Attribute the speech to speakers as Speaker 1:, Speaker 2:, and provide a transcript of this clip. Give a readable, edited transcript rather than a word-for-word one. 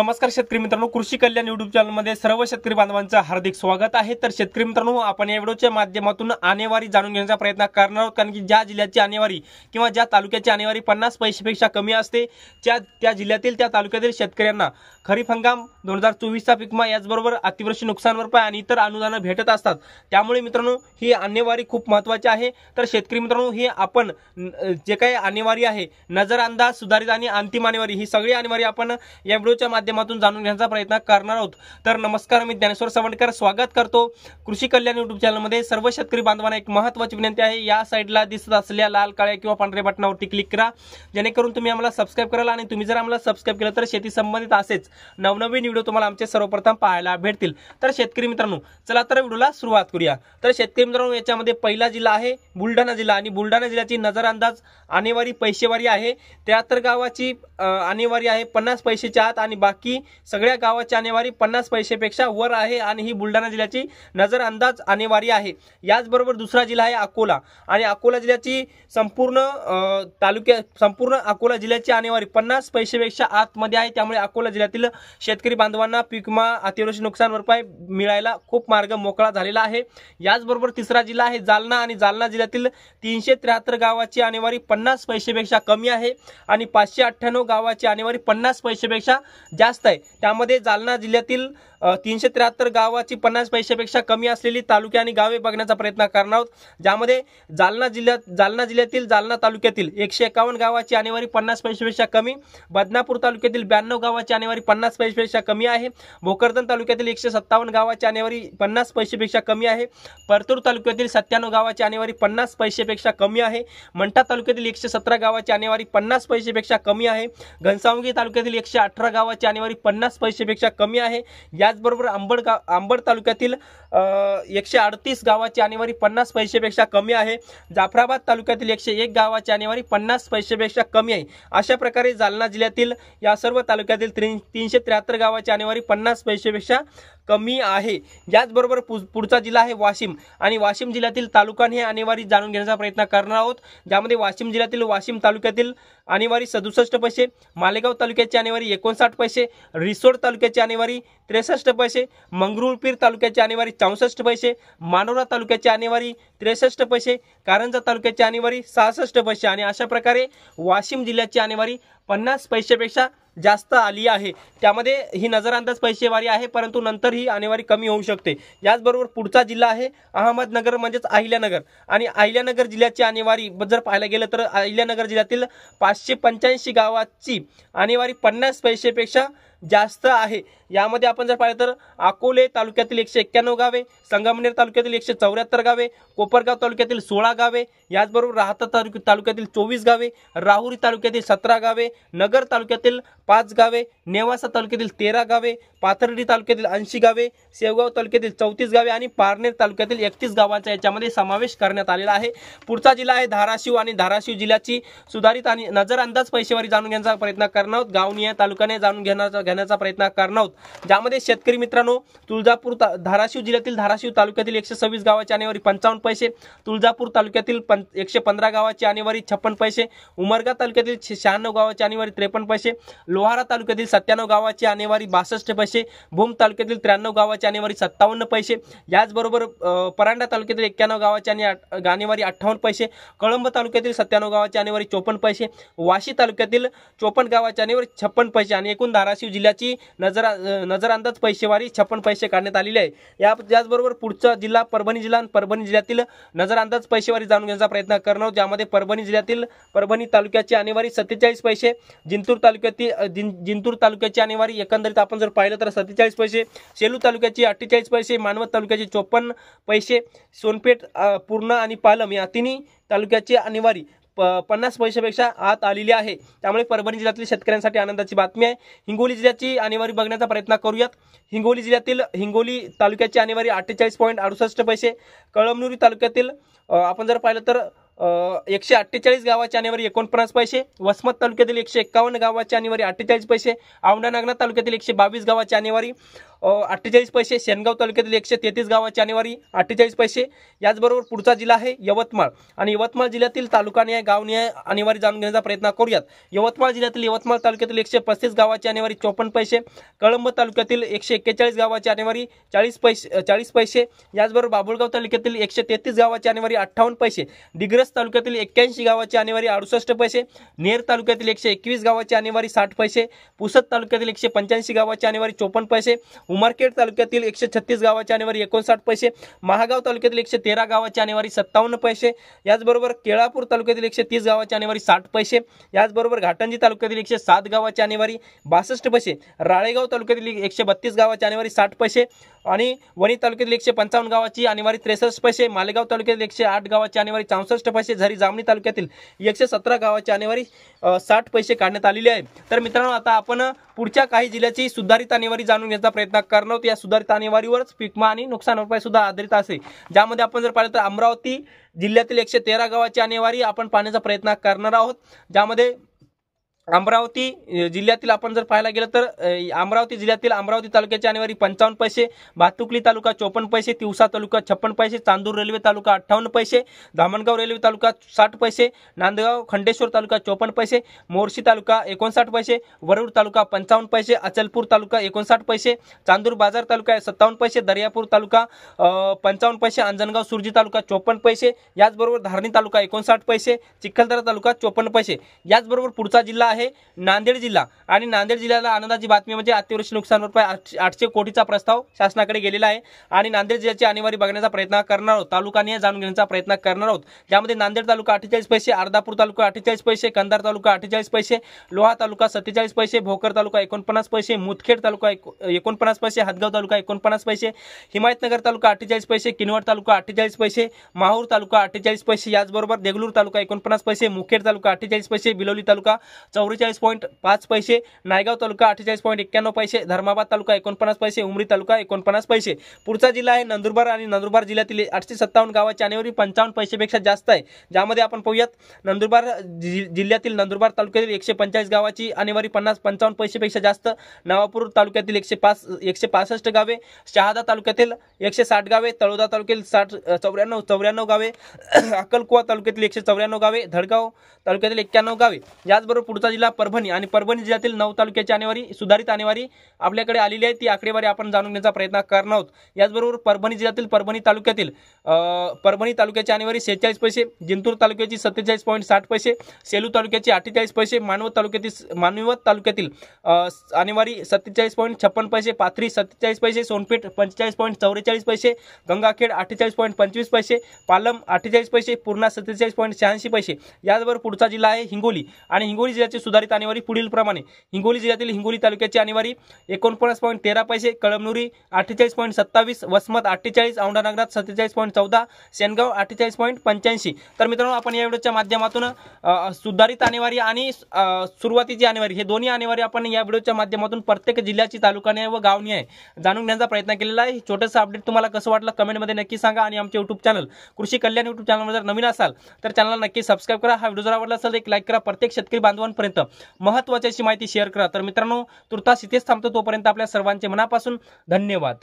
Speaker 1: नमस्कार शेतकरी मित्रांनो, कृषी कल्याण यूट्यूब चॅनलमध्ये सर्व शेतकरी बांधवांचं हार्दिक स्वागत आहे। तर शेतकरी मित्रांनो, आपण या व्हिडिओच्या माध्यमातून आणेवारी जाणून घेण्याचा प्रयत्न करणार आहोत, कारण की ज्या जिल्ह्याची आणेवारी किंवा ज्या तालुक्याची आणेवारी 50 पैशापेक्षा कमी असते त्या जिल्ह्यातील त्या तालुक्यातील शेतकऱ्यांना खरीप हंगाम 2024 चा पीक विमा याचबरोबर अतिवृष्टी नुकसान भरपाई आणि इतर अनुदान भेटत असतात। त्यामुळे मित्रांनो, ही आणेवारी खूप महत्त्वाची आहे। तर शेतकरी मित्रांनो, ही आपण जे काही आणेवारी आहे, नजर अंदाज, सुधारित आणि अंतिम आणेवारी, ही सगळी आणेवारी आपण या व्हिडिओच्या माध्यमातून जाणून घेण्याचा प्रयत्न करणार आहोत। तर नमस्कार, मी ज्ञानेश्वर सवंडकर स्वागत करतो कृषी कल्याण यूट्यूब चॅनलमध्ये। सर्व शेतकरी बांधवांना एक महत्त्वाची विनंती आहे, या साइडला दिसत असलेल्या लाल, काळ्या किंवा पांढऱ्या बटनावरती क्लिक करा, जेणेकरून तुम्ही आम्हाला सबस्क्राइब कराल। आणि तुम्ही जर आम्हाला सबस्क्राइब केलं तर शेती संबंधित असेच नवनवीन व्हिडिओ तुम्हाला आमचे सर्वप्रथम पाहायला भेटतील। तर शेतकरी मित्रांनो, चला तर व्हिडिओला सुरुवात करूया। तर शेतकरी मित्रांनो, याच्यामध्ये पहिला जिल्हा आहे बुलढाणा जिल्हा, आणि बुलढाणा जिल्ह्याची नजर अंदाज आणेवारी पैसेवारी आहे। 73 गावाची आणेवारी आहे 50 पैशाच्या आत, आणि बाकी सगळ्या गावाची आणेवारी 50 पैशापेक्षा वर आहे, आणि ही बुलढाणा जिल्ह्याची नजर अंदाज आणेवारी आहे। याचबरोबर दुसरा जिल्हा आहे अकोला, आणि अकोला जिल्ह्याची संपूर्ण अकोला जिल्ह्याची आणेवारी 50 पैशापेक्षा आतमध्ये आहे। त्यामुळे अकोला जिल्ह्यातील शेतकरी बांधवांना पीक विमा, अतिवृष्टी नुकसान भरपाई मिळायला खूप मार्ग मोकळा झालेला आहे। याचबरोबर तिसरा जिल्हा आहे जालना, आणि जालना जिल्ह्यातील 373 गावाची आणेवारी 50 पैशापेक्षा कमी आहे, आणि 598 गावाची आणेवारी 50 पैशापेक्षा जास्त आहे। त्यामध्ये जालना जिल्ह्यातील 373 गावाची 50 पैशापेक्षा कमी असलेली तालुके आणि गावे बघण्याचा प्रयत्न करणार आहोत, ज्यामध्ये जालना जिल्ह्यातील जालना तालुक्यातील 151 गावाची आणेवारी 50 पैशापेक्षा कमी, बदनापूर तालुक्यातील 92 गावाची आणेवारी 50 पैशापेक्षा कमी आहे, भोकरदन तालुक्यातील 157 गावाची आणेवारी 50 पैशापेक्षा कमी आहे, परतूर तालुक्यातील 97 गावाची आणेवारी 50 पैशापेक्षा कमी आहे, मंठा तालुक्यातील 117 गावाची आणेवारी 50 पैशापेक्षा कमी आहे, घनसावंगी तालुक्यातील 118 गावाची आणेवारी 50 पैशापेक्षा कमी आहे। याचबरोबर अंबड तालुक्यातील 138 गावाची आणेवारी 50 पैशापेक्षा कमी आहे, जाफराबाद तालुक्यातील 101 गावाची आणेवारी 50 पैशापेक्षा कमी आहे। अशा प्रकारे जालना जिल्ह्यातील या सर्व तालुक्यातील 373 गावाची आणेवारी 50 पैशापेक्षा कमी आहे। याचबरोबर पुढचा जिल्हा आहे वाशिम, आणि वाशिम जिल्ह्यातील तालुका आणि आणेवारी जाणून घेण्याचा प्रयत्न करणार आहोत, ज्यामध्ये वाशिम जिल्ह्यातील वाशिम तालुक्यातील आणेवारी 67 पैसे, मालेगाव तालुक्याची आणेवारी 59 पैसे, रिसोड तालुक्याची आणेवारी 63 पैसे, मंगरुळपीर तालुक्याची आणेवारी 64 पैसे, मानोरा तालुक्याची आणेवारी 63 पैसे, कारंजा तालुक्याची आणेवारी 66 पैसे, आणि अशा प्रकारे वाशिम जिल्ह्याची आणेवारी 50 पैशापेक्षा जास्त आली आहे। त्यामध्ये ही नजर अंदाज पैसेवारी आहे, परंतु नंतर ही आणेवारी कमी होऊ शकते। याचबरोबर पुढचा जिल्हा आहे अहमदनगर, म्हणजेच अहिल्यानगर, आणि अहिल्यानगर जिल्ह्याची आणेवारी जर पाहायला गेलं तर अहिल्यानगर जिल्ह्यातील 585 गावाची आणेवारी 50 पैशापेक्षा जास्त आहे। यामध्ये आपण जर पाहिलं तर अकोले तालुक्यातील 191 गावे, संगमनेर तालुक्यातील 174 गावे, कोपरगाव तालुक्यातील 16 गावे, याचबरोबर राहता तालुक्यातील 24 गावे, राहुरी तालुक्यातील 17 गावे, नगर तालुक्यातील 5 गावे, नेवासा तालुक्यातील 13 गावे, पाथर्डी तालुक्यातील 80 गावे, शेवगाव तालुक्यातील 34 गावे, आणि पारनेर तालुक्यातील 31 गावांचा याच्यामध्ये समावेश करण्यात आलेला आहे। पुढचा जिल्हा आहे धाराशिव, आणि धाराशिव जिल्ह्याची सुधारित आणि नजर अंदाज पैसेवारी जाणून घेण्याचा प्रयत्न करणार आहोत, गावनिहाय तालुक्याने जाणून घेण्याचा प्रयत्न करणार आहोत, ज्यामध्ये शेतकरी मित्रांनो धाराशिव जिल्ह्यातील धाराशिव तालुक्यातील 126 गावाची आणेवारी 55 पैसे, तुळजापूर तालुक्यातील 115 गावाची आणेवारी 56 पैसे, उमरगा तालुक्यातील 96 गावाची आणेवारी 53 पैसे, लोहारा तालुक्यातील 97 गावाची आणेवारी 62 पैसे, भूम तालुक्यातील 93 गावाची आणेवारी 57 पैसे, याचबरोबर परांडा तालुक्यातील 91 गावाची आणेवारी 58 पैसे, कळंब तालुक्यातील 97 गावाची आणेवारी 54 पैसे, वाशी तालुक्यातील 54 गावाची आणेवारी 56 पैसे, आणि एकूण धाराशिव जिल्ह्याची नजर अंदाज पैसेवारी 56 पैसे काढण्यात आलेले आहे। याचबरोबर पुढचा जिल्हा परभणी जिल्हा, आणि परभणी जिल्ह्यातील नजर अंदाज पैसेवारी जाणून घेण्याचा प्रयत्न करणार आहोत, ज्यामध्ये परभणी तालुक्याची आणेवारी 47 पैसे, जिंतूर तालुक्याची आणेवारी एकंदरीत आपण जर पाहिलं तर 47 पैसे, सेलू तालुक्याची 48 पैसे, मानवत तालुक्याची 54 पैसे, सोनपेठ, पूर्णा आणि पालम या तिन्ही तालुक्याची आणेवारी 50 पैशापेक्षा आत आलेली आहे। त्यामुळे परभणी जिल्ह्यातील शेतकऱ्यांसाठी आनंदाची बातमी आहे। हिंगोली जिल्ह्याची आणेवारी बघण्याचा प्रयत्न करूयात। हिंगोली तालुक्याची आणेवारी 48.68 पैसे, कळमनुरी तालुक्यातील आपण जर पाहिलं तर 148 गावाची आणेवारी 49 पैसे, वसमत तालुक्यातील 151 गावाची आणेवारी 48 पैसे, औंढा नागनाथ तालुक्यातील 122 गावाची आणेवारी 48 पैसे, शेनगाव तालुक्यातील 133 गावाची आणेवारी 48 पैसे. याचबरोबर पुढचा जिल्हा आहे यवतमाळ आणि यवतमाळ जिल्ह्यातील तालुकानिहाय गावनिहाय आणेवारी जाणून घेण्याचा प्रयत्न करूयात. यवतमाळ जिल्ह्यातील यवतमाळ तालुक्यातील 135 गावाची आणेवारी 54 पैसे, कळंब तालुक्यातील 141 गावाची आणेवारी 40 पैसे. याचबरोबर बाभुळगाव तालुक्यातील 133 गावाची आणेवारी 58 पैसे, दिग्रस तालुक्यातील 81 गावाची आणेवारी 68 पैसे, नेर तालुक्यातील 121 गावाची आणेवारी 60 पैसे, पुसद तालुक्यातील 185 गावाची आणेवारी 54 पैसे, उमरखेड तालुक्यातील 136 गावाची आणेवारी 59 पैसे, महागाव तालुक्यातील 113 गावाची आणेवारी 57 पैसे. याचबरोबर केळापूर तालुक्यातील 130 गावाची आणेवारी 60 पैसे. याचबरोबर घाटंजी तालुक्यातील 107 गावाची आणेवारी 62 पैसे, राळेगाव तालुक्यातील 132 गावाची आणेवारी 60 पैसे आणि वणी तालुक्यातील 155 गावाची आणेवारी 63 पैसे, मालेगाव तालुक्यातील 108 गावाची आणेवारी 64 पैसे, झरी जामणी तालुक्यातील 117 गावाची आणेवारी 60 पैसे काढण्यात आलेली आहे. तर मित्रांनो, आता आपण पुढच्या काही जिल्ह्याची सुधारित आणेवारी जाणून घेण्याचा प्रयत्न करणार आहोत. या सुधारित आणेवारीवरच पीक विमा आणि नुकसान भरपाई सुद्धा आधारित असेल, ज्यामध्ये आपण जर पाहिलं तर अमरावती जिल्ह्यातील 113 गावाची आणेवारी आपण पाहण्याचा प्रयत्न करणार आहोत. ज्यामध्ये अमरावती जिल्ह्यातील आपण जर पाहायला गेलं तर अमरावती जिल्ह्यातील अमरावती तालुक्याची आणेवारी 55 पैसे, भातुकली तालुका 54 पैसे, तिवसा तालुका 56 पैसे, चांदूर रेल्वे तालुका 58 पैसे, धामणगाव रेल्वे तालुका 60 पैसे, नांदगाव खंडेश्वर तालुका 54 पैसे, मोर्शी तालुका 59 पैसे, वरुड तालुका 55 पैसे, अचलपूर तालुका 59 पैसे, चांदूर बाजार तालुका 57 पैसे, दर्यापूर तालुका 55 पैसे, अंजनगाव सुरजी तालुका 54 पैसे. याचबरोबर धारणी तालुका 59 पैसे, चिखलदरा तालुका 54 पैसे. याचबरोबर पुढचा जिल्हा आहे नांदेड जिल्हा आणि नांदेड जिल्ह्याला आनंदाची बातमी म्हणजे अतिवृष्टी नुकसान भरपाई 800 कोटीचा प्रस्ताव शासनाकडे गेलेला आहे आणि नांदेड जिल्ह्याची आणेवारी बघण्याचा प्रयत्न करणार आहोत, तालुकानिहाय जाणून घेण्याचा प्रयत्न करणार आहोत. ज्यामध्ये नांदेड तालुका 48 पैसे, अर्धापूर तालुका 48 पैसे, कंधार तालुका 48 पैसे, लोहा तालुका 47 पैसे, भोकर तालुका 49 पैसे, मुदखेड तालुका 49 पैसे, हदगाव तालुका 49 पैसे, हिमायतनगर तालुका 48 पैसे, किनवट तालुका 48 पैसे, माहूर तालुका 48 पैसे. याचबरोबर देगलूर तालुका 49 पैसे, मुखेड तालुका 48 पैसे, बिलोली तालुका 44.5 पैसे, नायगाव तालुका 48.91 पैसे, धर्माबाद तालुका 49 पैसे, उमरी तालुका 49 पैसे. पुढचा जिल्हा आहे नंदुरबार आणि नंदुरबार जिल्ह्यातील 857 गावाची आणेवारी 55 पैसेपेक्षा जास्त आहे. ज्यामध्ये आपण पाहूयात नंदुरबार जिल्ह्यातील नंदुरबार तालुक्यातील 145 गावाची आणेवारी 55 पैसेपेक्षा जास्त, नवापूर तालुक्यातील 165 गावे, शहादा तालुक्यातील 160 गावे, तळोदा तालुक्यातील 94 गावे, अक्कलकुवा तालुक्यातील 194 गावे, धडगाव तालुक्यातील 91 गावे. याचबरोबर पुढचा जिल्हा परभणी आणि परभणी जिल्ह्यातील 9 तालुक्याची आणेवारी सुधारित आणेवारी आपल्याकडे आलेली आहे. ती आकडेवारी आपण जाणून घेण्याचा प्रयत्न करणार आहोत. याचबरोबर परभणी जिल्ह्यातील परभणी तालुक्याची आणेवारी 46 पैसे, जिंतूर तालुक्याची 47.60 पैसे, सेलू तालुक्याची 48 पैसे, मानवत तालुक्यातील आणेवारी 47.56 पैसे, पाथरी 47 पैसे, सोनपेठ 45.44 पैसे, गंगाखेड 48.25 पैसे, पालम 48 पैसे, पूर्णा 47.86 पैसे. याचबरोबर पुढचा जिल्हा आहे हिंगोली आणि हिंगोली जिल्ह्याची सुधारित आणेवारी पुढील प्रमाणे. हिंगोली जिल्ह्यातील हिंगोली तालुक्याची आणेवारी 49.13 पैसे, कळमनुरी 48.27, वसमत 48, औंढा नागनाथ 47.14, शेनगाव 48.85. तर मित्रांनो, आपण या व्हिडिओच्या माध्यमातून सुधारित आणेवारी आणि सुरुवातीची आणेवारी हे दोन्ही आणेवारी आपण या व्हिडिओच्या माध्यमातून प्रत्येक जिल्ह्याची तालुकानिहाय व गावनिहाय जाणून घेण्याचा प्रयत्न केलेला आहे. छोटंसं अपडेट तुम्हाला कसं वाटलं कमेंटमध्ये नक्की सांगा आणि आमचे YouTube चॅनल कृषी कल्याण YouTube चॅनलवर जर नवीन असाल तर चॅनलला नक्की सबस्क्राईब करा. हा व्हिडिओ जर आवडला असेल तर एक लाईक करा. प्रत्येक शेतकरी बांधवांपर्यंत महत्त्वाची माहिती शेअर करा. तर मित्रांनो, तुर्तास इथेच थांबतो. तोपर्यंत आपल्या सर्वांचे मनापासून धन्यवाद.